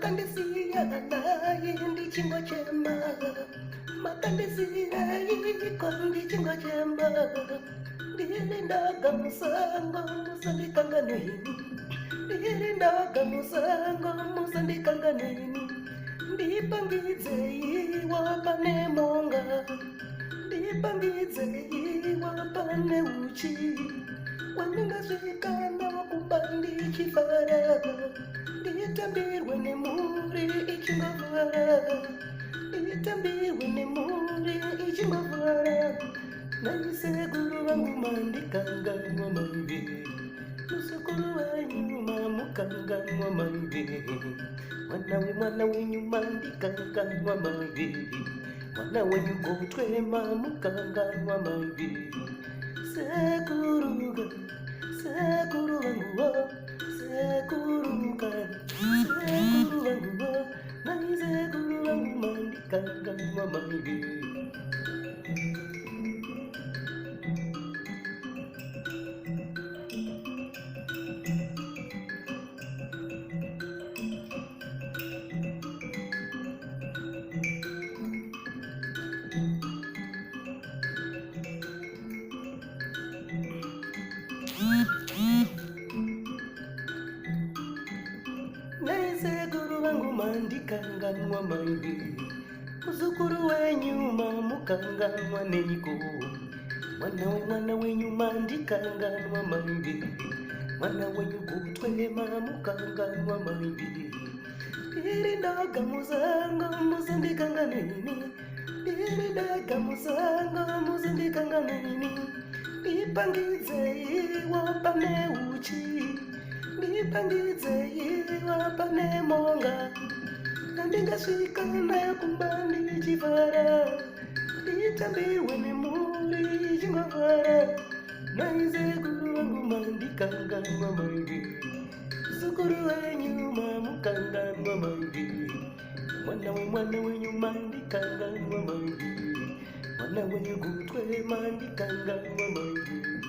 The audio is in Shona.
makandisiya naye ndi chingwa chema makandisirayi kondi chingwa chema ndilindaga musango musandikanganeni ndilindaga musango musandikanganeni ndipangidzeyi wapane monga ndipangidzeyi wapane uchi wandingasvikana wakumbandi chifara nditambirwe nemuri ichingavara nditambirwe nemuri ichingavara naisekuru vangu mandikanganwa maive musekuru vanyu mamukanganwa maive mwana wenyu mandikanganwa maive mwana wenyu gotwe mamukanganwa maive sekuruga sekuru vanguvo sekuruga sekuru vanguvo naisekuru vangu mandikanganwa maive naisekuru vangu mandikanganwa maive muzukuru wenyu mamukanganwa neiko mwana wenyu mandikanganwa maive mwana wenyu gotwe mamukanganwa maive ndirindaga musango musandikanganeni ndirindaga musango musandikanganeni ndipangidzeyi wapane uchi ndipangidzeyi wapane monga nandingasvika nakumbandi chivara nditambirwe nemuri chingavara naisekuru vangu mandikanganwa maive zukuru wenyu mamukanganwa maive mwana wenyu mandikanganwa maive mwana wenyu gotwe mandikanganwa maive